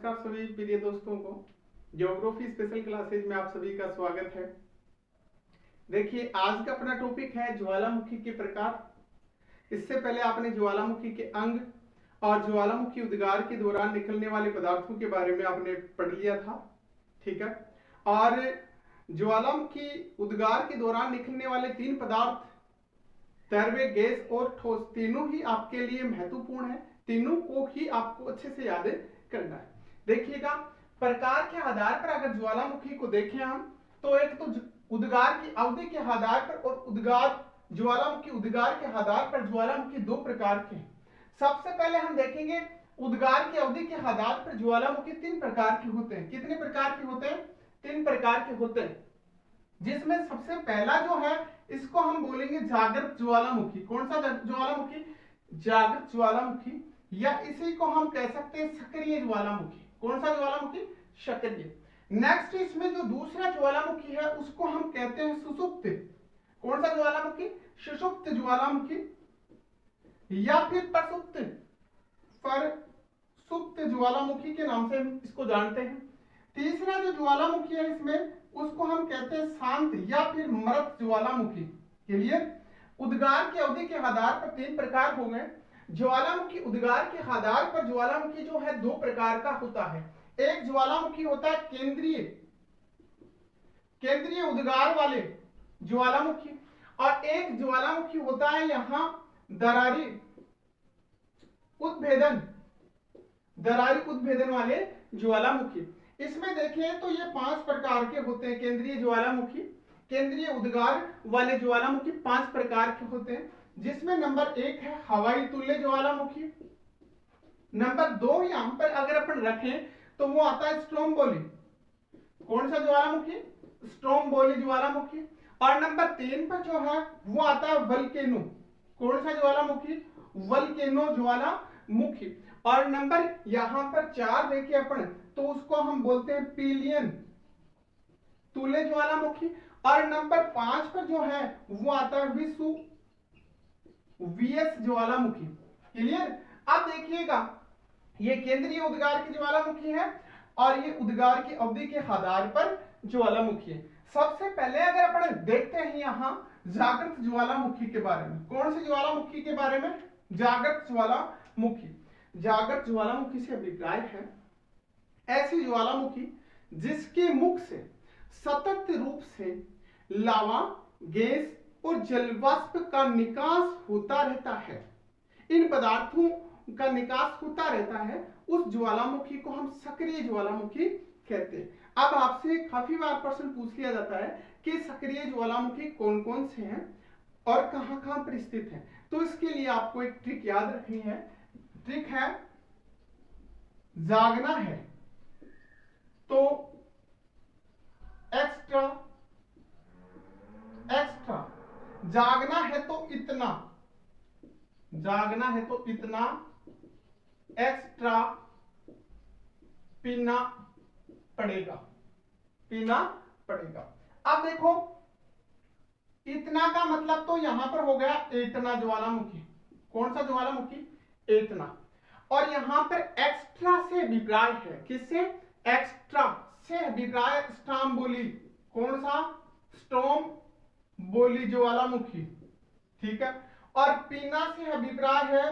नमस्कार सभी प्रिय दोस्तों को। ज्योग्राफी स्पेशल क्लासेज में आप सभी का स्वागत है। देखिए, आज का अपना टॉपिक है ज्वालामुखी के प्रकार। इससे पहले आपने ज्वालामुखी के अंग और ज्वालामुखी उद्गार के दौरान निकलने वाले पदार्थों के बारे में आपने पढ़ लिया था, ठीक है। और ज्वालामुखी उद्गार के दौरान निकलने वाले तीन पदार्थ तैरवे, गैस और ठोस, तीनों ही आपके लिए महत्वपूर्ण है। तीनों को ही आपको अच्छे से याद करना है। देखिएगा, प्रकार के आधार पर अगर ज्वालामुखी को देखें हम, तो एक तो उद्गार की अवधि के आधार पर और उद्गार ज्वालामुखी उद्गार के आधार पर ज्वालामुखी दो प्रकार के हैं। सबसे पहले हम देखेंगे उद्गार की अवधि के आधार पर ज्वालामुखी तीन प्रकार के होते हैं। कितने प्रकार के होते हैं? तीन प्रकार के होते हैं, जिसमें सबसे पहला जो है इसको हम बोलेंगे जागृत ज्वालामुखी। कौन सा ज्वालामुखी? जागृत ज्वालामुखी, या इसी को हम कह सकते हैं सक्रिय ज्वालामुखी। कौन सा ज्वालामुखी? सक्रिय। नेक्स्ट, इसमें जो दूसरा ज्वालामुखी है उसको हम कहते हैं सुषुप्त। कौन सा ज्वालामुखी? सुषुप्त ज्वालामुखी, या फिर परसुप्त ज्वालामुखी के नाम से हम इसको जानते हैं। तीसरा जो ज्वालामुखी है इसमें उसको हम कहते हैं शांत या फिर मृत ज्वालामुखी। क्लियर? उद्गार की अवधि के आधार पर तीन प्रकार हो गए। ज्वालामुखी उद्गार के आधार पर ज्वालामुखी जो है दो प्रकार का होता है। एक ज्वालामुखी होता है केंद्रीय उद्गार वाले ज्वालामुखी, और एक ज्वालामुखी होता है यहां दरारी उद्भेदन वाले ज्वालामुखी। इसमें देखें तो ये पांच प्रकार के होते हैं। केंद्रीय ज्वालामुखी, केंद्रीय उद्गार वाले ज्वालामुखी पांच प्रकार के होते हैं, जिसमें नंबर एक है हवाई तुल्य ज्वालामुखी। नंबर दो यहां पर अगर अपन रखें तो वो आता है स्ट्रोम्बोली। कौन सा ज्वालामुखी? स्ट्रोम्बोली ज्वालामुखी। और नंबर तीन पर जो है वो आता है वल्केनो। कौन सा ज्वालामुखी? वल्केनो ज्वालामुखी। और नंबर यहां पर चार देखिए अपन, तो उसको हम बोलते हैं पीलियन तुल्य ज्वालामुखी। और नंबर पांच पर जो है वो आता है विसुवियस ज्वालामुखी। क्लियर? अब देखिएगा, ये केंद्रीय उद्गार की ज्वालामुखी है और ये उद्गार की अवधि के आधार पर ज्वालामुखी है। सबसे पहले अगर अपन देखते हैं यहां जागृत ज्वालामुखी के बारे में। कौन सी ज्वालामुखी के बारे में? जागृत ज्वालामुखी। जागृत ज्वालामुखी से अभिप्राय है ऐसी ज्वालामुखी जिसके मुख से सतत रूप से लावा, गैस और जलवाष्प का निकास होता रहता है। इन पदार्थों का निकास होता रहता है, उस ज्वालामुखी को हम सक्रिय ज्वालामुखी कहते हैं। अब आपसे काफी बार प्रश्न पूछ लिया जाता है कि सक्रिय ज्वालामुखी कौन कौन से हैं और कहां कहां पर स्थित हैं। तो इसके लिए आपको एक ट्रिक याद रखनी है। ट्रिक है, जागना है तो एक्स्ट्रा, जागना है तो इतना, जागना है तो इतना एक्स्ट्रा पीना पड़ेगा। अब देखो, इतना का मतलब तो यहां पर हो गया एतना ज्वालामुखी। कौन सा ज्वालामुखी? एतना। और यहां पर एक्स्ट्रा से अभिप्राय है। किससे? एक्स्ट्रा से अभिप्राय स्ट्रोम्बोली। कौन सा? स्ट्रोम्बोली ज्वालामुखी, ठीक है। और पीना से अभिप्राय है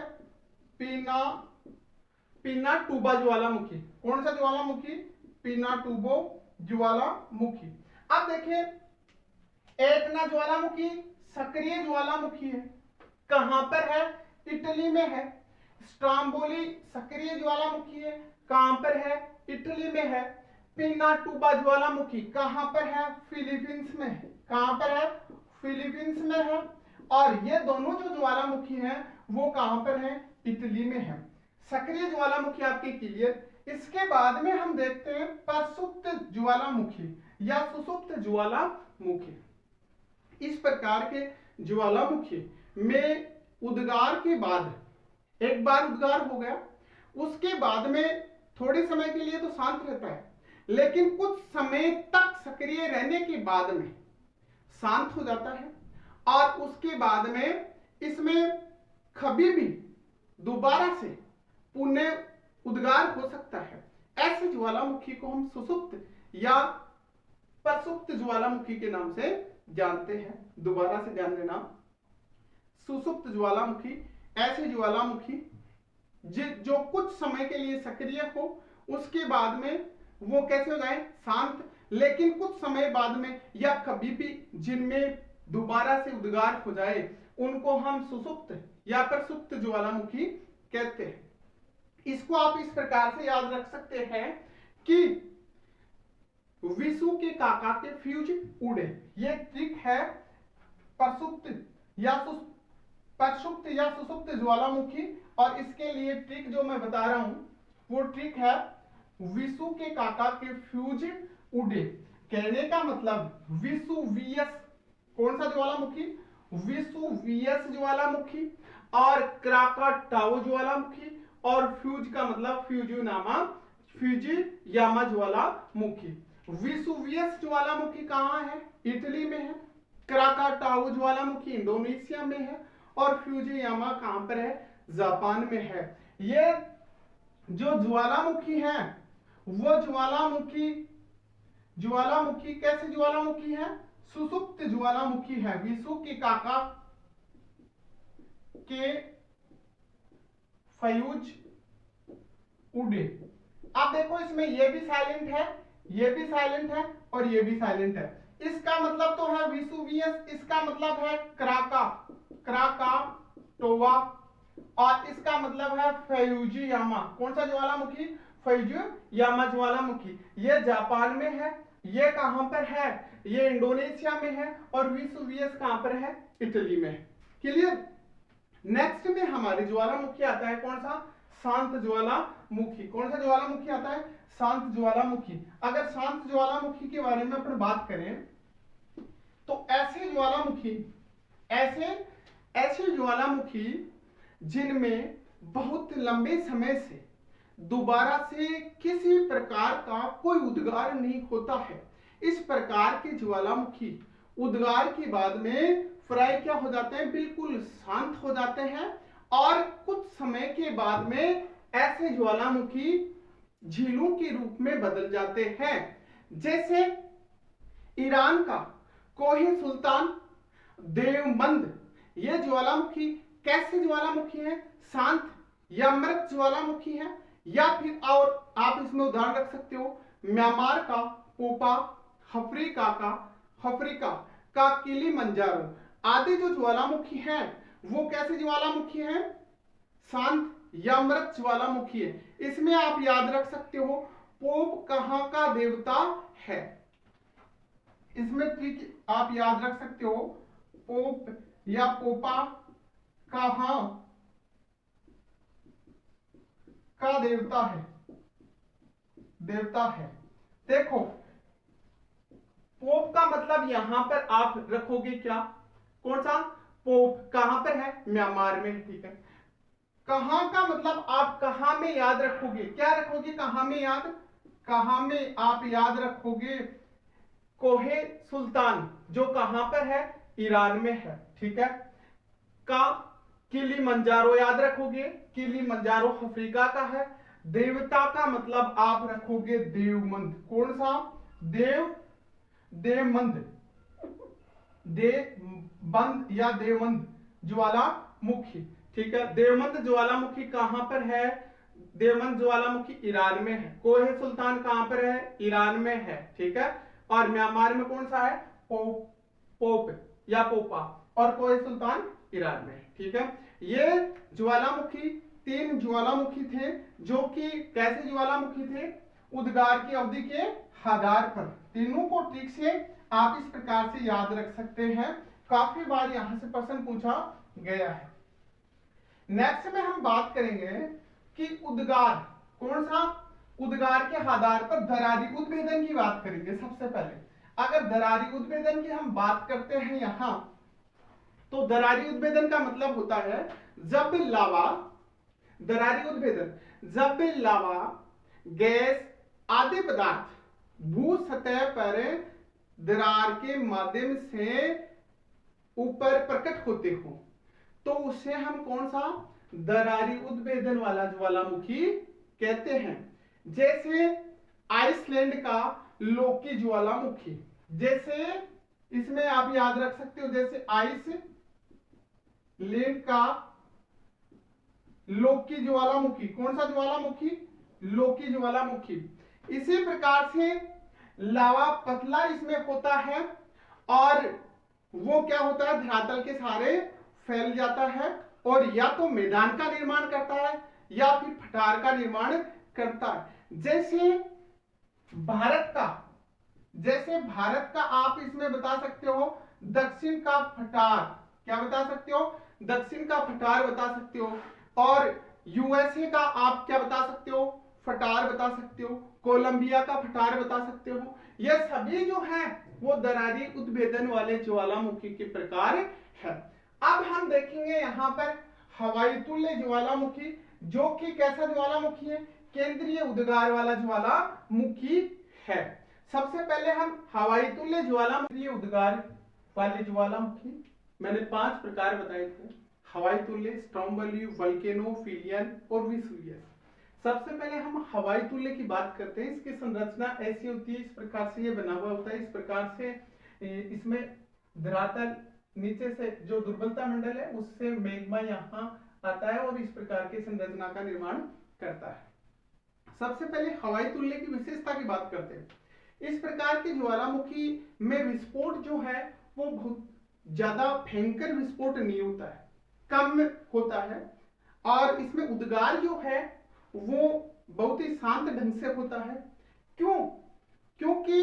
पिनाटुबा ज्वालामुखी। कौन सा ज्वालामुखी? पिनाटुबो ज्वालामुखी। अब देखिए, एटना ज्वालामुखी सक्रिय ज्वालामुखी है। कहां पर है? इटली में है। स्ट्रोम्बोली सक्रिय ज्वालामुखी है। कहां पर है? इटली में है। पिनाटुबा ज्वालामुखी कहां पर है? फिलीपींस में है। कहां पर है? फिलीपींस में है। और ये दोनों जो ज्वालामुखी हैं वो कहां पर हैं? इटली में है। सक्रिय ज्वालामुखी आपकी क्लियर। इसके बाद में हम देखते हैं परसुप्त ज्वालामुखी या सुषुप्त ज्वालामुखी। इस प्रकार के ज्वालामुखी में उद्गार के बाद, एक बार उद्गार हो गया, उसके बाद में थोड़े समय के लिए तो शांत रहता है, लेकिन कुछ समय तक सक्रिय रहने के बाद में शांत हो जाता है। और उसके बाद में इसमें कभी भी दोबारा से पुनः उद्गार हो सकता है। ऐसे ज्वालामुखी को हम सुषुप्त या प्रसुप्त ज्वालामुखी के नाम से जानते हैं। दोबारा से ध्यान देना, सुषुप्त ज्वालामुखी ऐसे ज्वालामुखी जो कुछ समय के लिए सक्रिय हो, उसके बाद में वो कैसे हो जाए, शांत, लेकिन कुछ समय बाद में या कभी भी जिनमें दोबारा से उद्गार हो जाए उनको हम सुषुप्त या प्रसुप्त ज्वालामुखी कहते हैं। इसको आप इस प्रकार से याद रख सकते हैं कि विषु के काका के फ्यूज उड़े, ये ट्रिक है प्रसुप्त या सुषुप्त ज्वालामुखी। और इसके लिए ट्रिक जो मैं बता रहा हूं वो ट्रिक है विषु के काका के फ्यूज उड़े। कहने का मतलब विषुवीयस कौन सा ज्वालामुखी, विषुवीयस ज्वालामुखी, और क्राकाटाओ ज्वालामुखी, और फ्यूज का मतलब फ्यूजियामा ज्वालामुखी। विषुवीयस ज्वालामुखी कहाँ है, इटली में है। क्राकाटाओ ज्वालामुखी इंडोनेशिया में है। और फ्यूजियामा कहां पर है, जापान में है। ये जो ज्वालामुखी है वो ज्वालामुखी कैसे ज्वालामुखी है, सुषुप्त ज्वालामुखी है। विषु के काका के फ्यूज उड़े। अब देखो इसमें ये भी साइलेंट है, ये भी साइलेंट है, और ये भी साइलेंट है। इसका मतलब तो है विषुवीयस, इसका मतलब है क्राकाटोआ, और इसका मतलब है फ्यूजियामा। कौन सा ज्वालामुखी, फ्यूजियामा ज्वालामुखी। ये जापान में है, ये कहां पर है, ये इंडोनेशिया में है, और विषुवीयस कहां पर है, इटली में। क्लियर। नेक्स्ट में हमारे ज्वालामुखी आता है कौन सा, शांत ज्वालामुखी। कौन सा ज्वालामुखी आता है, शांत ज्वालामुखी। अगर शांत ज्वालामुखी के बारे में अपन बात करें तो ऐसे ज्वालामुखी जिनमें बहुत लंबे समय से दोबारा से किसी प्रकार का कोई उद्गार नहीं होता है, इस प्रकार के ज्वालामुखी उद्गार के बाद में फ्राई क्या हो जाते हैं, बिल्कुल शांत हो जाते हैं। और कुछ समय के बाद में ऐसे ज्वालामुखी झीलों के रूप में बदल जाते हैं। जैसे ईरान का कोहे सुल्तान देवबंद, ये ज्वालामुखी कैसे ज्वालामुखी है, शांत या मृत ज्वालामुखी है। या फिर और आप इसमें उदाहरण रख सकते हो म्यांमार का पोपा, अफ्रीका का किलिमंजारो आदि जो ज्वालामुखी हैं वो कैसे ज्वालामुखी हैं, शांत या मृत ज्वालामुखी है। इसमें आप याद रख सकते हो पोप कहां का देवता है। इसमें ट्रिक आप याद रख सकते हो पोप या पोपा कहां का देवता है। देखो पोप का मतलब यहां पर आप रखोगे क्या, कौन सा, पोप कहां पर है, म्यांमार में। ठीक है। कहां का मतलब आप कहां में याद रखोगे, क्या रखोगे, कहां में आप याद रखोगे कोहे सुल्तान, जो कहां पर है, ईरान में है। ठीक है। का किलिमंजारो याद रखोगे, किलिमंजारो अफ्रीका का है। देवता का मतलब आप रखोगे देवमंद। कौन सा, देवमंद या देवमंद ज्वालामुखी। ठीक है। देवमंद ज्वालामुखी कहां पर है, देवमंद ज्वालामुखी ईरान में है। कोहे सुल्तान कहां पर है, ईरान में है। ठीक है। और म्यांमार में कौन सा है, पोप या पोपा, और कोहे सुल्तान ईरान में। ठीक है। ये ज्वालामुखी 3 ज्वालामुखी थे जो कि कैसे ज्वालामुखी थे, उद्गार की अवधि के आधार पर। तीनों को ठीक से आप इस प्रकार से याद रख सकते हैं, काफी बार यहां से प्रश्न पूछा गया है। नेक्स्ट में हम बात करेंगे कि उद्गार, कौन सा, उद्गार के आधार पर दरारी उद्भेदन की बात करेंगे। सबसे पहले अगर दरारी उद्भेदन की हम बात करते हैं यहां, तो दरारी उद्भेदन का मतलब होता है जब लावा, दरारी उद्भेदन जब लावा, गैस आदि पदार्थ भू सतह पर दरार के माध्यम से ऊपर प्रकट होते हो, तो उसे हम कौन सा, दरारी उद्भेदन वाला ज्वालामुखी कहते हैं। जैसे आइसलैंड का लोकी ज्वालामुखी। जैसे इसमें आप याद रख सकते हो, जैसे आइसलैंड का लोकी ज्वालामुखी, कौन सा ज्वालामुखी? लोकी ज्वालामुखी। इसी प्रकार से लावा पतला इसमें होता है और वो क्या होता है, धरातल के सहारे फैल जाता है और या तो मैदान का निर्माण करता है या फिर पठार का निर्माण करता है। जैसे भारत का आप इसमें बता सकते हो दक्षिण का पठार, क्या बता सकते हो? दक्षिण का पठार बता सकते हो। और यूएसए का आप क्या बता सकते हो? पठार बता सकते हो। कोलंबिया का पठार बता सकते हो। ये सभी जो है वो दरारी उद्भेदन वाले ज्वालामुखी के प्रकार है। अब हम देखेंगे यहाँ पर हवाई तुल्य ज्वालामुखी, जो कि कैसा ज्वालामुखी है? केंद्रीय उद्गार वाला ज्वालामुखी है। सबसे पहले हम हवाई तुल्य ज्वालामुखी, उद्गार वाले ज्वालामुखी, मैंने 5 प्रकार बताए थे, हवाई तुल्य, स्ट्रोम्बोली, वोल्केनो, फिलियन और वेसुवियस। सबसे पहले हम हवाई तुल्य की बात करते हैं। इसकी संरचना ऐसी होती है, इस प्रकार से ये बना हुआ होता है। इस प्रकार से इसमें धरातल नीचे से जो दुर्बलता मंडल है उससे मैग्मा यहाँ आता है और इस प्रकार की संरचना का निर्माण करता है। सबसे पहले हवाई तुल्य की विशेषता की बात करते हैं। इस प्रकार के ज्वालामुखी में विस्फोट जो है वो बहुत ज्यादा भयंकर विस्फोट नहीं होता है, कम होता है। और इसमें उद्गार जो है वो बहुत ही शांत ढंग से होता है। क्यों? क्योंकि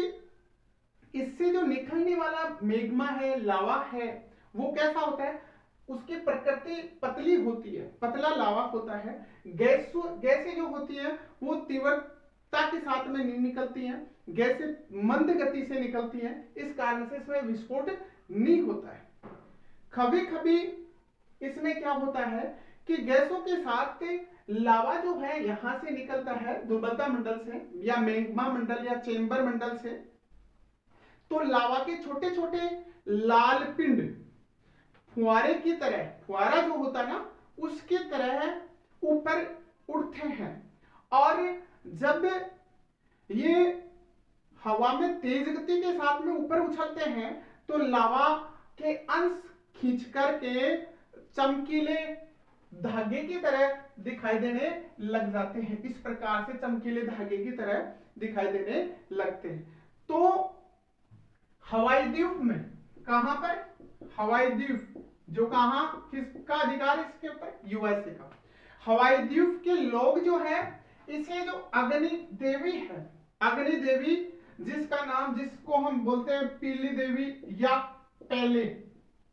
इससे जो निकलने वाला मैग्मा है, लावा है, वो कैसा होता है? उसकी प्रकृति पतली होती है, पतला लावा होता है। गैसें जो होती है वो तीव्रता के साथ में नहीं निकलती हैं, गैसें मंद गति से निकलती हैं, इस कारण से इसमें विस्फोट नहीं होता है। कभी कभी इसमें क्या होता है कि गैसों के साथ लावा जो है यहां से निकलता है दुर्बलता मंडल से या मैग्मा मंडल या चेंबर मंडल से, तो लावा के छोटे छोटे लाल पिंड फुआरे की तरह, फुआरा जो होता है ना उसकी तरह ऊपर उड़ते हैं। और जब ये हवा में तेज गति के साथ में ऊपर उछलते हैं तो लावा के अंश खींच करके चमकीले धागे की तरह दिखाई देने लग जाते हैं। इस प्रकार से चमकीले धागे की तरह दिखाई देने लगते हैं। तो हवाई द्वीप में, कहां पर? हवाई द्वीप, जो कहां, किसका अधिकार है इसके ऊपर? यूएसए का। हवाई द्वीप के लोग जो है इसे जो अग्नि देवी है, अग्नि देवी जिसका नाम, जिसको हम बोलते हैं पीली देवी या पहले,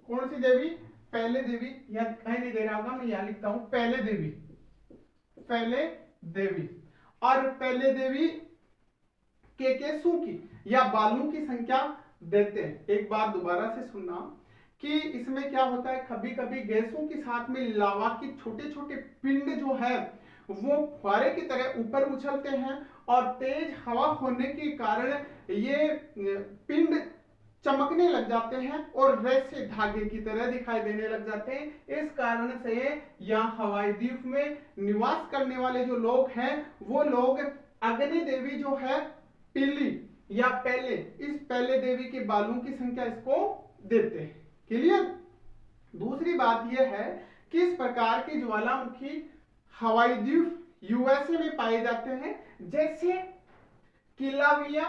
कौन सी देवी? पहले देवी, या कहीं नहीं दे रहा होगा, मैं यहां लिखता हूं पहले देवी, पहले देवी। और पहले देवी के केसों की या बालों की संख्या देते हैं। एक बार दोबारा से सुनना कि इसमें क्या होता है, कभी कभी गैसों के साथ में लावा के छोटे छोटे पिंड जो है वो फुहारे की तरह ऊपर उछलते हैं और तेज हवा होने के कारण ये पिंड चमकने लग जाते हैं और वैसे धागे की तरह दिखाई देने लग जाते हैं। इस कारण से यहाँ हवाई द्वीप में निवास करने वाले जो लोग हैं वो लोग अग्नि देवी जो है पीली या पहले, इस पहले देवी के बालों की संख्या इसको देते हैं। क्लियर? दूसरी बात यह है कि इस प्रकार के ज्वालामुखी हवाई द्वीप यूएसए में पाए जाते हैं, जैसे किलाविया,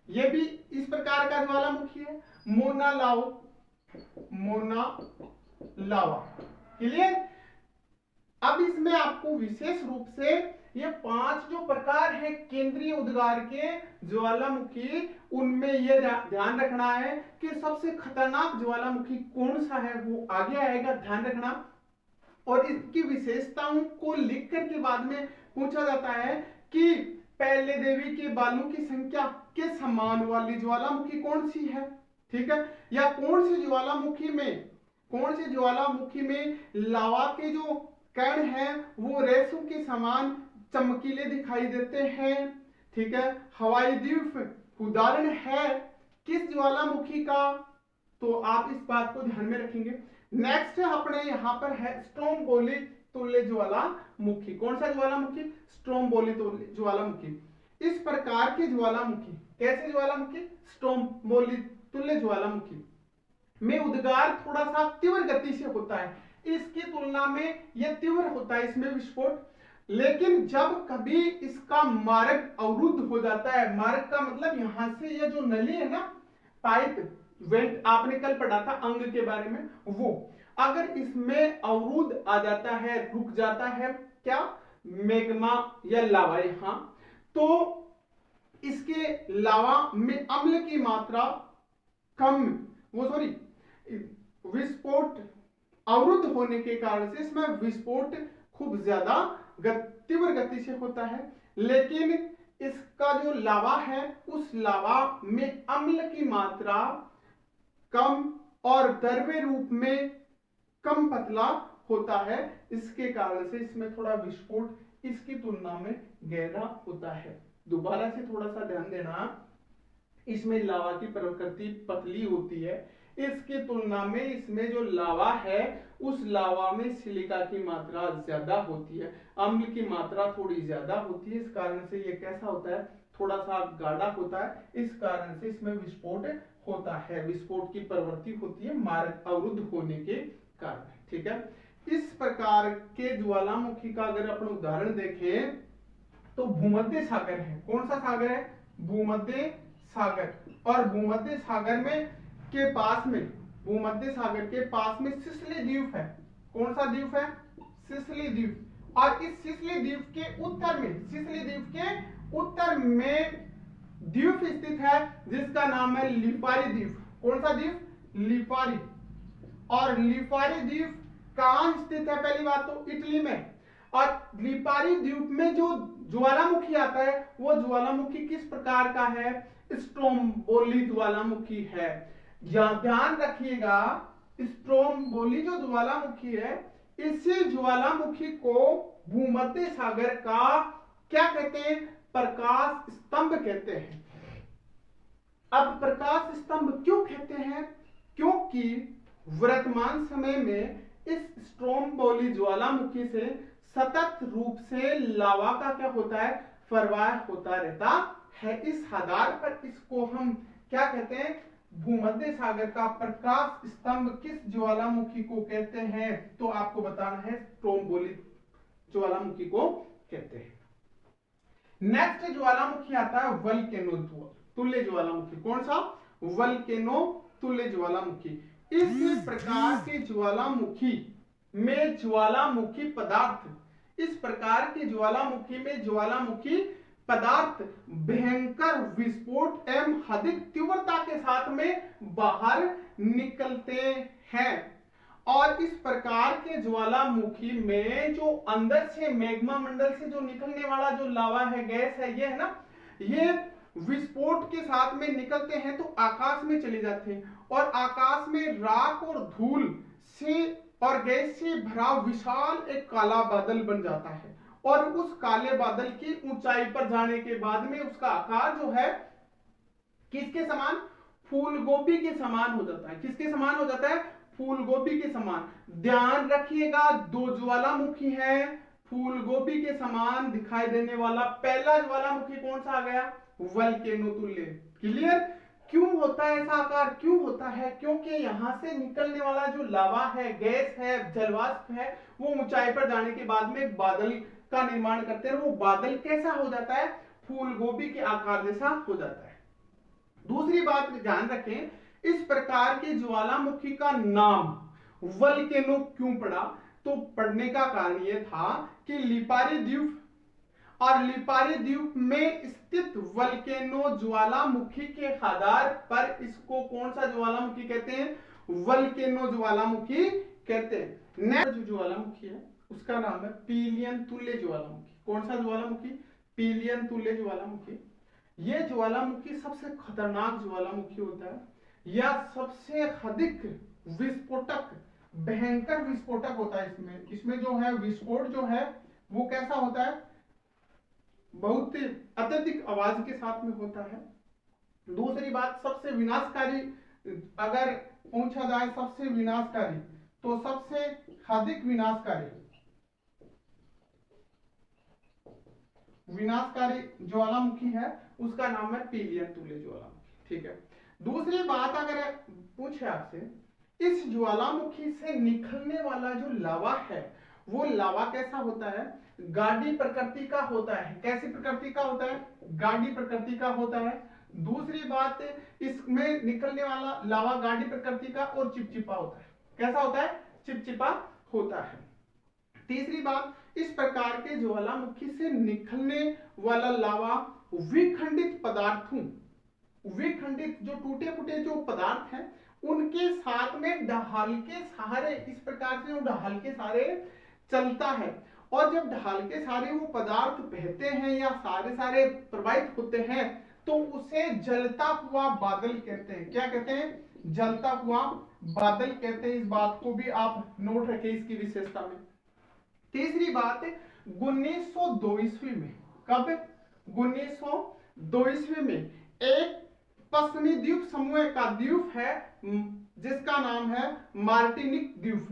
ये भी इस प्रकार का ज्वालामुखी है। मोना लावा। क्लियर? अब इसमें आपको विशेष रूप से ये 5 जो प्रकार है केंद्रीय उद्गार के ज्वालामुखी, उनमें ये ध्यान रखना है कि सबसे खतरनाक ज्वालामुखी कौन सा है वो आगे आएगा, ध्यान रखना। और इसकी विशेषताओं को लिख कर के बाद में पूछा जाता है कि पहले देवी के बालों की संख्या के समान वाली ज्वालामुखी कौन सी है, ठीक है? या कौन सी ज्वालामुखी में लावा के जो कण हैं वो रेशों के समान चमकीले दिखाई देते हैं, ठीक है? हवाई द्वीप उदाहरण है किस ज्वालामुखी का, तो आप इस बात को ध्यान में रखेंगे। नेक्स्ट अपने यहाँ पर है स्ट्रोम्बोली तुल्य ज्वालामुखी। कौन सा ज्वालामुखी? स्ट्रोम्बोली तुल्य ज्वालामुखी। इस प्रकार की ज्वालामुखी, कैसे ज्वालामुखी? स्ट्रोम्बोली तुल्य ज्वालामुखी में उद्गार थोड़ा सा तीव्र गति से होता है, इसकी तुलना में यह तीव्र होता है, इसमें विस्फोट। लेकिन जब कभी इसका मार्ग अवरुद्ध हो जाता है, मार्ग का मतलब यहां से यह जो नली है ना, पाइप वेंट, आपने कल पढ़ा था अंग के बारे में, वो अगर इसमें अवरुद्ध आ जाता है, रुक जाता है, क्या मैग्मा या लावा यहां, तो इसके लावा में अम्ल की मात्रा कम, वो सॉरी विस्फोट अवरुद्ध होने के कारण से इसमें विस्फोट खूब ज्यादा तीव्र गति से होता है। लेकिन इसका जो लावा है, उस लावा में अम्ल की मात्रा कम और द्रव्य रूप में कम पतला होता है, इसके कारण से इसमें थोड़ा विस्फोट इसकी तुलना में गहरा होता है। दोबारा से थोड़ा सा ध्यान देना, इसमें लावा की प्रकृति पतली होती है, इसकी तुलना में इसमें जो लावा है उस लावा में सिलिका की मात्रा ज्यादा होती है, अम्ल की मात्रा थोड़ी ज्यादा होती है। इस कारण से ये कैसा होता है? थोड़ा सा गाढ़ा होता है, इस कारण से इसमें विस्फोट होता है, विस्फोट की प्रवृत्ति होती है मार्ग अवरुद्ध होने के कारण। ठीक है, इस प्रकार के ज्वालामुखी का अगर अपन उदाहरण देखें तो भूमध्य सागर है। कौन सा सागर है? भूमध्य सागर। और भूमध्य सागर में के पास में, भूमध्य सागर के पास में सिसिली द्वीप है। कौन सा द्वीप है? सिसिली द्वीप। और इस सिसिली द्वीप के उत्तर में, सिसिली द्वीप के उत्तर में द्वीप स्थित है जिसका नाम है लिपारी द्वीप। कौन सा द्वीप? लिपारी। और लिपारी द्वीप कहां स्थित है? पहली बात तो इटली में। और लिपारी द्वीप में जो ज्वालामुखी आता है वो ज्वालामुखी किस प्रकार का है? स्ट्रोम्बोली ज्वालामुखी है। ध्यान रखिएगा, स्ट्रोम्बोली जो ज्वालामुखी है, इसी ज्वालामुखी को भूमध्य सागर का क्या कहते हैं? प्रकाश स्तंभ कहते हैं। अब प्रकाश स्तंभ क्यों कहते हैं? क्योंकि वर्तमान समय में इस स्ट्रोम्बोली ज्वालामुखी से सतत रूप से लावा का क्या होता है? प्रवाह होता रहता है। इस आधार पर इसको हम क्या कहते हैं? भूमध्य सागर का प्रकाश स्तंभ किस ज्वालामुखी को कहते हैं? तो आपको बताना है, स्ट्रोम्बोली ज्वालामुखी को कहते हैं। नेक्स्ट ज्वालामुखी आता है वोल्केनो तुल्य ज्वालामुखी। कौन सा? वोल्केनो तुल्य ज्वालामुखी। इस प्रकार के ज्वालामुखी में ज्वालामुखी पदार्थ, इस प्रकार के ज्वालामुखी में ज्वालामुखी पदार्थ भयंकर विस्फोट एवं अधिक तीव्रता के साथ में बाहर निकलते हैं। और इस प्रकार के ज्वालामुखी में जो अंदर से मैग्मा मंडल से जो निकलने वाला जो लावा है, गैस है, ये है ना, ये विस्फोट के साथ में निकलते हैं तो आकाश में चले जाते हैं, और आकाश में राख और धूल से और गैस से भरा विशाल एक काला बादल बन जाता है। और उस काले बादल की ऊंचाई पर जाने के बाद में उसका आकार जो है किसके समान? फूलगोभी के समान हो जाता है। किसके समान हो जाता है? फूलगोभी के समान। ध्यान रखिएगा, दो ज्वालामुखी है फूलगोभी के समान दिखाई देने वाला। पहला ज्वालामुखी कौन सा आ गया? वोल्केनो तुल्य। क्लियर? क्यों होता है ऐसा आकार? क्यों होता है? क्योंकि यहां से निकलने वाला जो लावा है, गैस है, जलवाष्प है, वो ऊंचाई पर जाने के बाद में एक बादल का निर्माण करते हैं। वो बादल कैसा हो जाता है? फूलगोभी के आकार जैसा हो जाता है। दूसरी बात ध्यान रखें, इस प्रकार के ज्वालामुखी का नाम वोल्केनो क्यों पड़ा? तो पढ़ने का कारण यह था कि लिपारी द्वीप और लिपारी द्वीप में स्थित वोल्केनो ज्वालामुखी के आधार पर इसको कौन सा ज्वालामुखी कहते हैं? वोल्केनो ज्वालामुखी कहते हैं। नेक्स्ट जो ज्वालामुखी है उसका नाम है पीलियन तुल्य ज्वालामुखी। कौन सा ज्वालामुखी? पीलियन तुल्य ज्वालामुखी। यह ज्वालामुखी सबसे खतरनाक ज्वालामुखी होता है, या सबसे अधिक विस्फोटक, भयंकर विस्फोटक होता है। इसमें जो है विस्फोट जो है वो कैसा होता है? बहुत अत्यधिक आवाज के साथ में होता है। दूसरी बात, सबसे विनाशकारी अगर पूछा जाए सबसे विनाशकारी, तो सबसे अधिक विनाशकारी विनाशकारी ज्वालामुखी है उसका नाम है पिलियन तुल्य ज्वालामुखी। ठीक है। दूसरी बात अगर पूछे आपसे, इस ज्वालामुखी से निकलने वाला जो लावा है वो लावा कैसा होता है? गाढ़ी प्रकृति का होता है। कैसी प्रकृति का होता है? गाढ़ी प्रकृति का होता है। दूसरी बात, इसमें निकलने वाला लावा गाढ़ी प्रकृति का और चिपचिपा होता है। कैसा होता है? चिपचिपा होता है। तीसरी बात, इस प्रकार के ज्वालामुखी से निकलने वाला लावा विखंडित पदार्थों, विखंडित जो टूटे फूटे जो पदार्थ हैं उनके साथ में ढाल के सहारे, इस प्रकार से ढाल के सहारे चलता है। और जब ढाल के सहारे वो पदार्थ बहते हैं या सारे प्रवाहित होते हैं तो उसे जलता हुआ बादल कहते हैं। क्या कहते हैं? जलता हुआ बादल कहते हैं। इस बात को भी आप नोट रखें इसकी विशेषता में। तीसरी बात, 1902 ईस्वी में, कब? 1902 ईस्वी में एक पश्चिमी द्वीप समूह का द्वीप है जिसका नाम है मार्टिनिक द्वीप।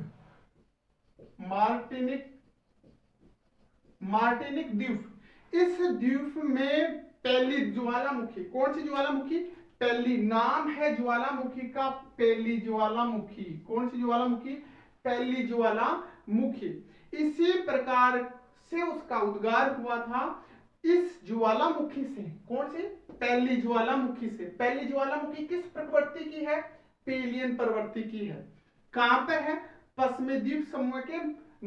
मार्टिनिक द्वीप। इस द्वीप में पहली ज्वालामुखी, कौन सी ज्वालामुखी? पहली। नाम है ज्वालामुखी का पहली ज्वालामुखी। कौन सी ज्वालामुखी? पहली ज्वालामुखी। इसी प्रकार से उसका उद्गार हुआ था इस ज्वालामुखी से। कौन सी? पहली ज्वालामुखी से। पहली ज्वालामुखी किस प्रवृत्ति की है? पिलियन प्रवृत्ति की है। कहां पर है? पश्चिमी द्वीप समूह के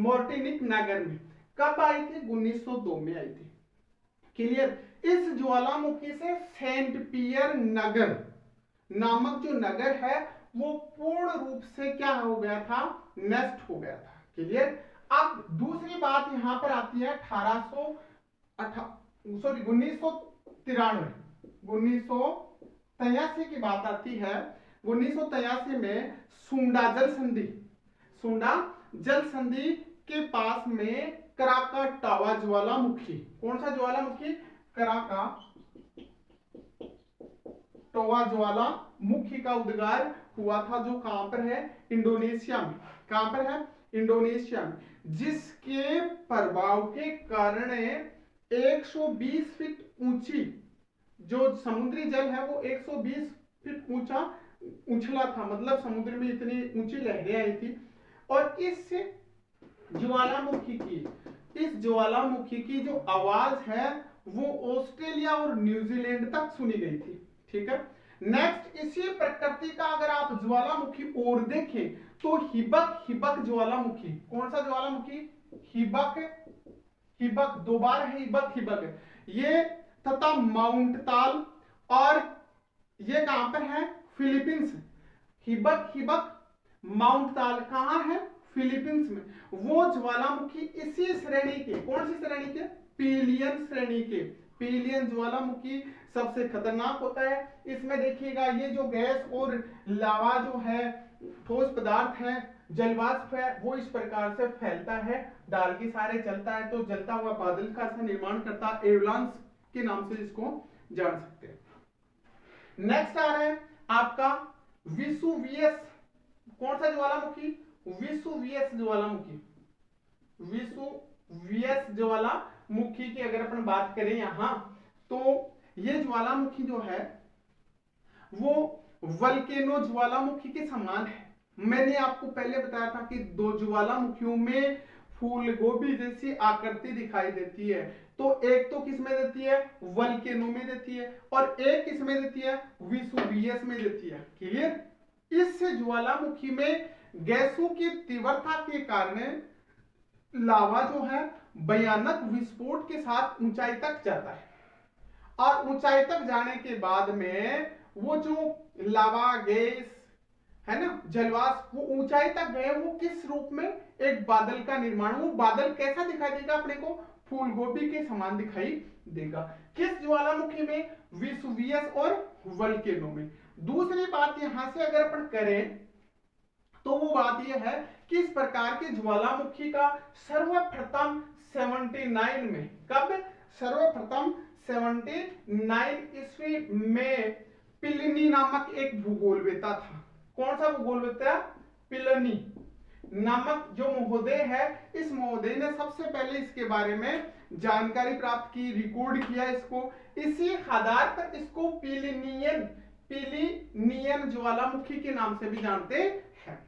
मार्टिनिक नगर में। कब आई थी? 1902 में आई थी। क्लियर? इस ज्वालामुखी से सेंट पियर नगर नामक जो नगर है वो पूर्ण रूप से क्या हो गया था? नष्ट हो गया था। क्लियर? अब दूसरी बात यहां पर आती है 1983 की बात आती है। 1983 में सुंडा जल संधि के पास में कराकाटावा ज्वालामुखी। कौन सा ज्वालामुखी? कराकाटावा ज्वालामुखी का उद्गार हुआ था, जो कहां पर है? इंडोनेशिया में। कहां पर है? इंडोनेशिया में। जिसके प्रभाव के कारण 120 फीट ऊंची जो समुद्री जल है वो 120 फीट ऊंचा उछला था। मतलब समुद्र में इतनी ऊंची लहरें आई थी। और इस ज्वालामुखी की जो आवाज है वो ऑस्ट्रेलिया और न्यूजीलैंड तक सुनी गई थी। ठीक है। नेक्स्ट, इसी प्रकृति का अगर आप ज्वालामुखी और देखें तो हिबक ज्वालामुखी। कौन सा ज्वालामुखी? हिबक, दो बार है हिबक। ये तथा माउंट ताल, और ये कहां पर है? फिलीपींस। हिबक माउंट ताल कहां है? फिलीपींस में। वो ज्वालामुखी इसी श्रेणी के, कौन सी श्रेणी के? पिलियन श्रेणी के। पिलियन ज्वालामुखी सबसे खतरनाक होता है। इसमें देखिएगा ये जो गैस और लावा जो है, ठोस पदार्थ है, जलवाष्प है, वो इस प्रकार से फैलता है, डाल के सारे चलता है तो जलता हुआ बादल का निर्माण करता है। एवलांस के नाम से इसको जान सकते हैं। नेक्स्ट आ रहा है आपका विसुवियस। कौन सा ज्वालामुखी? विसुवियस ज्वालामुखी की अगर अपन बात करें यहां, तो ये ज्वालामुखी जो है वो वल्केनो ज्वालामुखी के समान है। मैंने आपको पहले बताया था कि दो ज्वालामुखियों में फूल गोभी जैसी आकृति दिखाई देती है। तो एक तो किस में देती है? वल्केनो में देती है, और एक किस में देती है? विसुवियस में देती है। क्लियर? इस ज्वालामुखी में गैसों की तीव्रता के कारण लावा जो है भयानक विस्फोट के साथ ऊंचाई तक जाता है, और ऊंचाई तक जाने के बाद में वो जो लावा, गैस है ना, जलवाष्प, वो ऊंचाई तक गए, वो किस रूप में? एक बादल का निर्माण। वो बादल कैसा दिखाई देगा अपने को? फूल गोभी के समान दिखाई देगा। किस ज्वालामुखी में? विसुवियस और वल्केनो में। दूसरी बात यहां से अगर अपन करें तो वो बात यह है कि इस प्रकार के ज्वालामुखी का सर्वप्रथम 79 में, कब? सर्वप्रथम 79 ईस्वी में पिलिनी नामक एक भूगोलवेत्ता था। कौन सा भूगोलवेत्ता? पिलिनी नामक जो महोदय है, इस महोदय ने सबसे पहले इसके बारे में जानकारी प्राप्त की, रिकॉर्ड किया इसको, इसी आधार पर इसको पिलिनियन ज्वालामुखी के नाम से भी जानते हैं।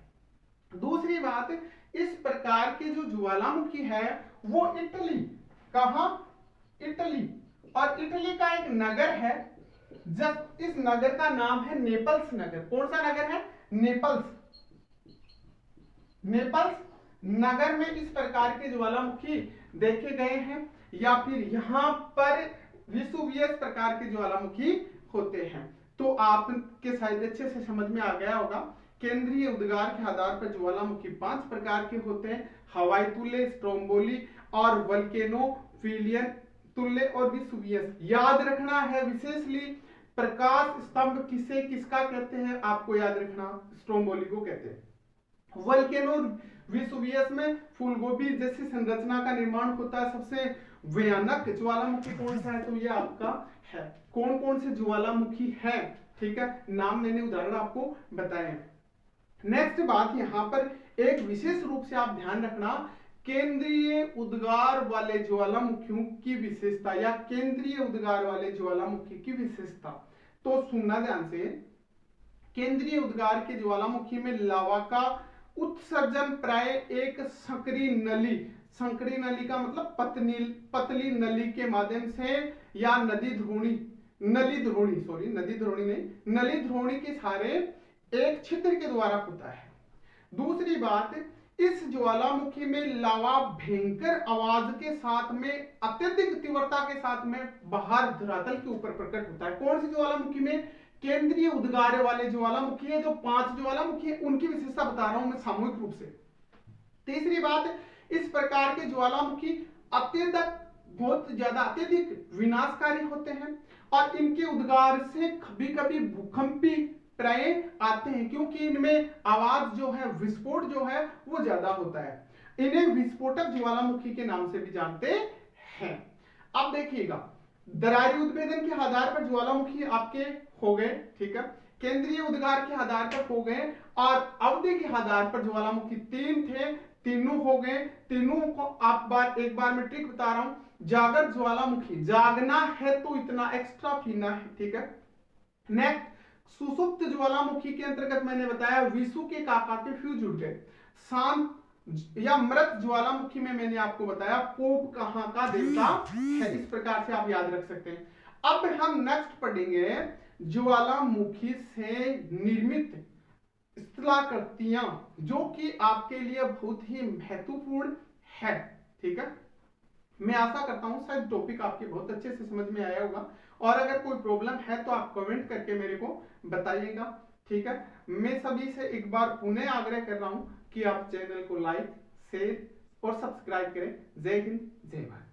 दूसरी बात, इस प्रकार के जो ज्वालामुखी है वो इटली, कहां, इटली, और इटली का एक नगर है, जब इस नगर का नाम है नेपल्स नगर। कौन सा नगर है? नेपल्स। नेपल्स नगर में इस प्रकार के ज्वालामुखी देखे गए हैं, या फिर यहां पर विसुवियस प्रकार के ज्वालामुखी होते हैं। तो आपके शायद अच्छे से समझ में आ गया होगा। केंद्रीय उद्गार के आधार पर ज्वालामुखी 5 प्रकार के होते हैं, हवाई तुल्य, स्ट्रोम्बोली और वल्केनोफिलियन तुल्य और विसुवियस। याद रखना है विशेषली, प्रकाश स्तंभ किसे किसका कहते हैं आपको याद रखना, स्ट्रोम्बोली को कहते हैं। वल्केनो विसुवियस में फूलगोभी जैसी संरचना का निर्माण होता है। सबसे भयानक ज्वालामुखी कौन सा है? तो ये आपका है। कौन कौन से ज्वालामुखी है, ठीक है, नाम मैंने उदाहरण आपको बताए। नेक्स्ट बात, यहां पर एक विशेष रूप से आप ध्यान रखना, केंद्रीय उद्गार वाले ज्वालामुखियों की विशेषता या केंद्रीय उद्गार वाले ज्वालामुखी की विशेषता। तो सुनना ध्यान से, केंद्रीय उद्गार के ज्वालामुखी में लावा का उत्सर्जन प्राय एक संकरी नली, संकरी नली का मतलब पतली नली के माध्यम से या नदी ध्रोणी के सहारे एक छिद्र के द्वारा होता है। दूसरी बात, इस ज्वालामुखी में लावा भयंकर आवाज के साथ में, अत्यधिक तीव्रता के साथ में बाहर धरातल के ऊपर प्रकट होता है। कौन सी ज्वालामुखी में? केंद्रीय उद्गार वाले ज्वालामुखी है, जो 5 ज्वालामुखी है उनकी विशेषता बता रहा हूं मैं सामूहिक रूप से। तीसरी बात, इस प्रकार के ज्वालामुखी बहुत ज्यादा अत्यधिक विनाशकारी होते हैं और इनके उद्गार से कभी कभी भूकंपी प्राय आते हैं, क्योंकि इनमें आवाज जो है, विस्फोट जो है वो ज्यादा होता है। इन्हें विस्फोटक ज्वालामुखी के नाम से भी जानते हैं। अब देखिएगा, दरारी उद्भेदन के आधार पर ज्वालामुखी आपके हो गए, ठीक है, केंद्रीय उद्गार के आधार पर हो गए, और अवधि के आधार पर ज्वालामुखी 3 थे, तीनों हो गए। तीनों को आप एक बार में ट्रिक बता रहा हूं। जागृत ज्वालामुखी, जागना है तो इतना एक्स्ट्रा पीना है, ठीक है। नेक्स्ट, सुसुप्त ज्वालामुखी के अंतर्गत मैंने बताया विषु के काका के फ्यूज उड़ गए। शांत या मृत ज्वालामुखी में मैंने आपको बताया पोप कहां का देवता है। इस प्रकार से आप याद रख सकते हैं। अब हम नेक्स्ट पढ़ेंगे ज्वालामुखी से निर्मित स्थलाकृतियां, जो कि आपके लिए बहुत ही महत्वपूर्ण है, ठीक है। मैं आशा करता हूं शायद टॉपिक आपके बहुत अच्छे से समझ में आया होगा, और अगर कोई प्रॉब्लम है तो आप कमेंट करके मेरे को बताइएगा, ठीक है। मैं सभी से एक बार पुनः आग्रह कर रहा हूं कि आप चैनल को लाइक, शेयर और सब्सक्राइब करें। जय हिंद, जय भारत।